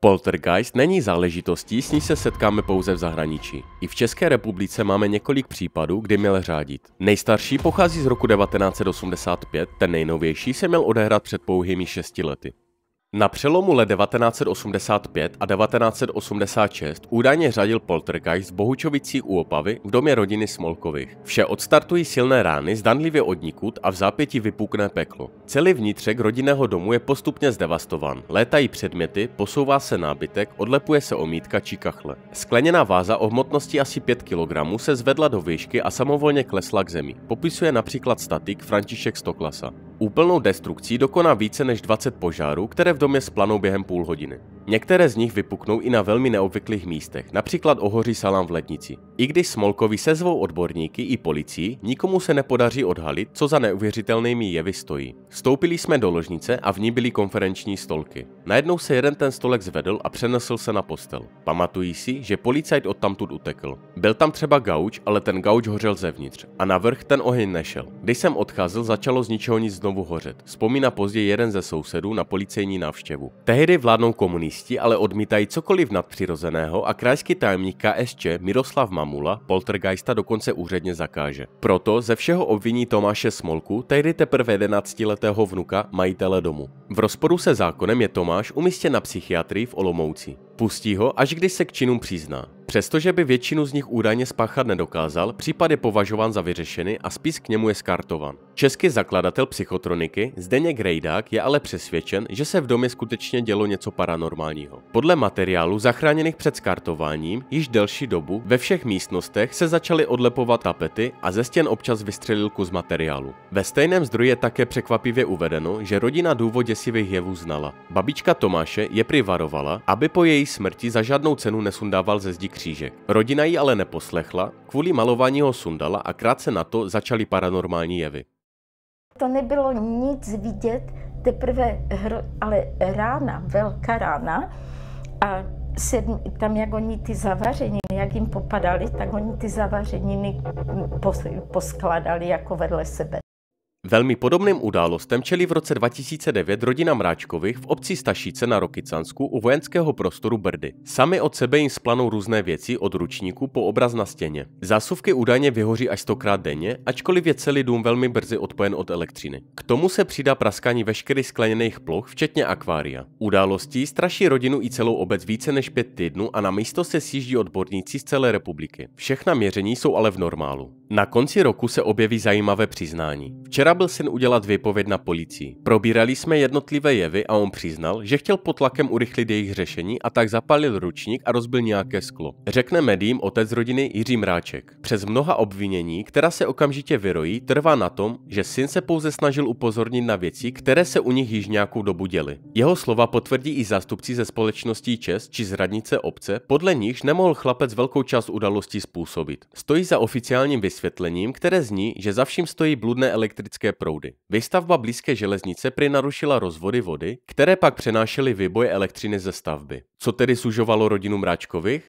Poltergeist není záležitostí, s ní se setkáme pouze v zahraničí. I v České republice máme několik případů, kdy měl řádit. Nejstarší pochází z roku 1985, ten nejnovější se měl odehrát před pouhými 6 lety. Na přelomu let 1985 a 1986 údajně řadil poltergeist v Bohučovicích u Opavy v domě rodiny Smolkových. Vše odstartují silné rány zdanlivě odnikud a v zápětí vypukne peklo. Celý vnitřek rodinného domu je postupně zdevastován. Létají předměty, posouvá se nábytek, odlepuje se omítka či kachle. Skleněná váza o hmotnosti asi 5 kg se zvedla do výšky a samovolně klesla k zemi. Popisuje například statik František Stoklasa. Úplnou destrukcí dokoná více než 20 požárů, které v domě splanou během půl hodiny. Některé z nich vypuknou i na velmi neobvyklých místech, například ohoří salám v Lednici. I když Smolkovi sezvou odborníky i policii, nikomu se nepodaří odhalit, co za neuvěřitelnými jevy stojí. Vstoupili jsme do ložnice a v ní byly konferenční stolky. Najednou se jeden ten stolek zvedl a přenesl se na postel. Pamatují si, že policajt odtamtud utekl. Byl tam třeba gauč, ale ten gauč hořel zevnitř a navrch ten oheň nešel. Když jsem odcházel, začalo z ničeho nic znovu hořet. Vzpomíná později jeden ze sousedů na policejní návštěvu. Tehdy vládnou komunisti, ale odmítají cokoliv nadpřirozeného a krajský tajemník KSČ Miroslav Mamula poltergeista dokonce úředně zakáže. Proto ze všeho obviní Tomáše Smolku, tehdy teprve 11letého vnuka majitele domu. V rozporu se zákonem je Tomáš umístěn na psychiatrii v Olomouci. Pustí ho, až když se k činům přizná. Přestože by většinu z nich údajně spáchat nedokázal, případ je považován za vyřešený a spis k němu je skartován. Český zakladatel psychotroniky Zdeněk Rejdák je ale přesvědčen, že se v domě skutečně dělo něco paranormálního. Podle materiálu zachráněných před skartováním již delší dobu ve všech místnostech se začaly odlepovat tapety a ze stěn občas vystřelil kus materiálu. Ve stejném zdroji je také překvapivě uvedeno, že rodina důvod děsivých jevů znala. Babička Tomáše je prý varovala, aby po její smrti za žádnou cenu nesundával ze zdi křížek. Rodina ji ale neposlechla, kvůli malování ho sundala a krátce na to začaly paranormální jevy. To nebylo nic vidět, teprve ale rána, velká rána a tam, jak oni ty zavařeniny, jak jim popadali, tak oni ty zavařeniny poskládali jako vedle sebe. Velmi podobným událostem čelí v roce 2009 rodina Mráčkových v obci Stašice na Rokycansku u vojenského prostoru Brdy. Sami od sebe jim splanou různé věci od ručníku po obraz na stěně. Zásuvky údajně vyhoří až 100krát denně, ačkoliv je celý dům velmi brzy odpojen od elektřiny. K tomu se přidá praskání veškerých skleněných ploch, včetně akvária. Událostí straší rodinu i celou obec více než 5 týdnů a na místo se sjíždí odborníci z celé republiky. Všechna měření jsou ale v normálu. Na konci roku se objeví zajímavé přiznání. Včera byl syn udělat výpověď na policii. Probírali jsme jednotlivé jevy a on přiznal, že chtěl pod tlakem urychlit jejich řešení a tak zapálil ručník a rozbil nějaké sklo. Řekne médiím otec rodiny Jiří Mráček. Přes mnoha obvinění, která se okamžitě vyrojí, trvá na tom, že syn se pouze snažil upozornit na věci, které se u nich již nějakou dobu děly. Jeho slova potvrdí i zástupci ze společností ČES či z radnice obce, podle nichž nemohl chlapec velkou část událostí způsobit. Stojí za oficiálním vysvětlením, které zní, že za vším stojí bludné elektrické proudy. Výstavba blízké železnice prý narušila rozvody vody, které pak přenášely výboje elektřiny ze stavby. Co tedy sužovalo rodinu Mráčkových?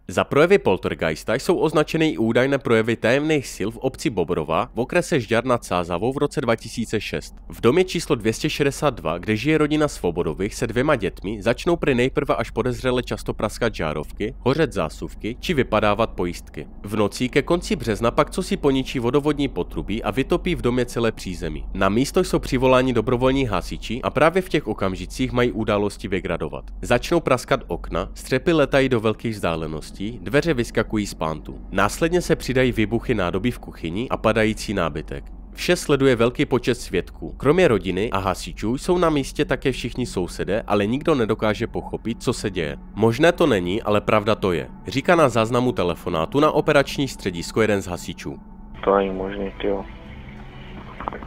Za projevy poltergeista jsou označeny i údajné projevy tajemných sil v obci Bobrova v okrese Žďár nad Sázavou v roce 2006. V domě číslo 262, kde žije rodina Svobodových se 2 dětmi, začnou prý nejprve až podezřele často praskat žárovky, hořet zásuvky či vypadávat pojistky. V noci ke konci března pak cosi poničí vodovodní potrubí a vytopí v domě celé přízemí. Na místo jsou přivoláni dobrovolní hasiči a právě v těch okamžicích mají události vygradovat. Začnou praskat okna, střepy letají do velkých vzdáleností, dveře vyskakují z pántu. Následně se přidají výbuchy nádoby v kuchyni a padající nábytek. Vše sleduje velký počet svědků. Kromě rodiny a hasičů jsou na místě také všichni sousedé, ale nikdo nedokáže pochopit, co se děje. Možné to není, ale pravda to je. Říká na záznamu telefonátu na operační středisko jeden z hasičů. To není možný, jo.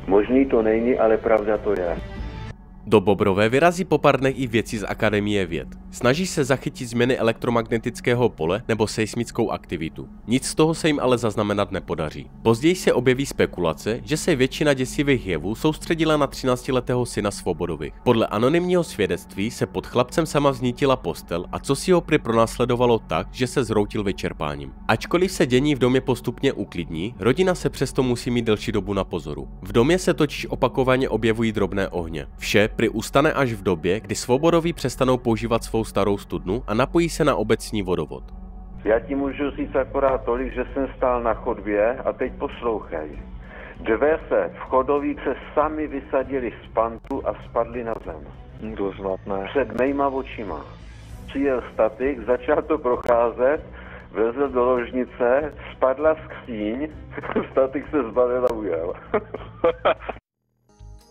Možný to není, ale pravda to je. Do Bobrové vyrazí po pár dnech i vědci z Akademie věd. Snaží se zachytit změny elektromagnetického pole nebo seismickou aktivitu. Nic z toho se jim ale zaznamenat nepodaří. Později se objeví spekulace, že se většina děsivých jevů soustředila na 13letého syna Svobodových. Podle anonymního svědectví se pod chlapcem sama vznítila postel a co si ho prý pronásledovalo tak, že se zroutil vyčerpáním. Ačkoliv se dění v domě postupně uklidní, rodina se přesto musí mít delší dobu na pozoru. V domě se totiž opakovaně objevují drobné ohně. Vše prý ustane až v době, kdy Svobodoví přestanou používat svou starou studnu a napojí se na obecní vodovod. Já ti můžu říct akorát tolik, že jsem stál na chodbě a teď poslouchej. Dveře v chodových sami vysadili z pantu a spadly na zem. Dozvatné. Před mýma očima. Přijel statik, začal to procházet, vlezl do ložnice, spadla skříň, statik se zbalil a ujel.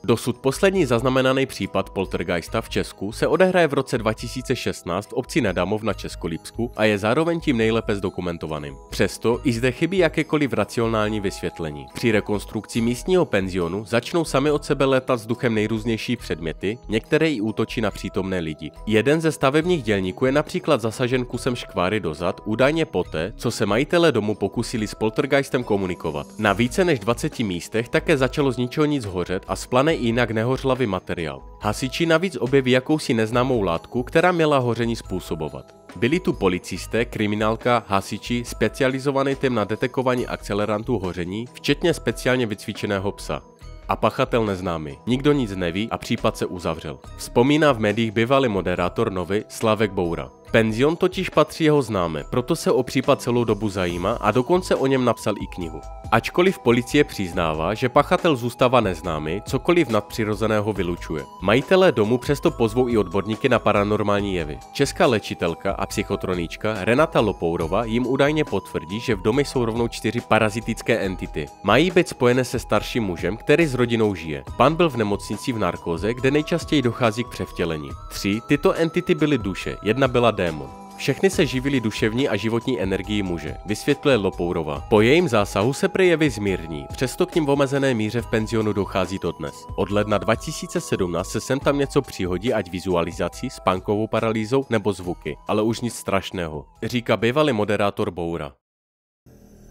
Dosud poslední zaznamenaný případ poltergeista v Česku se odehraje v roce 2016 v obci Nedamov na Českolipsku a je zároveň tím nejlépe zdokumentovaným. Přesto i zde chybí jakékoliv racionální vysvětlení. Při rekonstrukci místního penzionu začnou sami od sebe létat vzduchem nejrůznější předměty, některé i útočí na přítomné lidi. Jeden ze stavebních dělníků je například zasažen kusem škváry do zad, údajně poté, co se majitelé domu pokusili s poltergeistem komunikovat. Na více než 20 místech také začalo z ničeho nic hořet a splane i jinak nehořlavý materiál. Hasiči navíc objeví jakousi neznámou látku, která měla hoření způsobovat. Byli tu policisté, kriminálka, hasiči, specializovaný tým na detekování akcelerantů hoření, včetně speciálně vycvičeného psa. A pachatel neznámý. Nikdo nic neví a případ se uzavřel. Vzpomíná v médiích bývalý moderátor Novy Slavek Boura. Penzion totiž patří jeho známé, proto se o případ celou dobu zajímá a dokonce o něm napsal i knihu. Ačkoliv policie přiznává, že pachatel zůstává neznámý, cokoliv nadpřirozeného vylučuje. Majitelé domu přesto pozvou i odborníky na paranormální jevy. Česká léčitelka a psychotronička Renata Lopourova jim údajně potvrdí, že v domě jsou rovnou 4 parazitické entity. Mají být spojené se starším mužem, který s rodinou žije. Pan byl v nemocnici v narkóze, kde nejčastěji dochází k převtělení. 3 tyto entity byly duše, jedna byla démon. Všechny se živili duševní a životní energií muže, vysvětluje Lopourova. Po jejím zásahu se prý jevy zmírní, přesto k nim v omezené míře v penzionu dochází dodnes. Od ledna 2017 se sem tam něco přihodí, ať vizualizací, spánkovou paralýzou nebo zvuky, ale už nic strašného, říká bývalý moderátor Boura.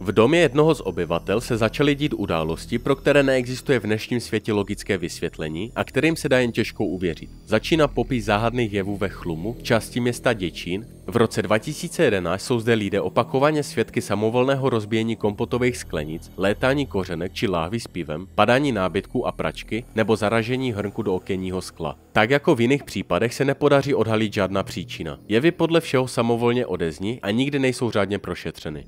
V domě jednoho z obyvatel se začaly dít události, pro které neexistuje v dnešním světě logické vysvětlení a kterým se dá jen těžko uvěřit. Začíná popis záhadných jevů ve Chlumu, části města Děčín. V roce 2011 jsou zde lidé opakovaně svědky samovolného rozbíjení kompotových sklenic, létání kořenek či láhví s pivem, padání nábytků a pračky nebo zaražení hrnku do okenního skla. Tak jako v jiných případech se nepodaří odhalit žádná příčina. Jevy podle všeho samovolně odezní a nikdy nejsou řádně prošetřeny.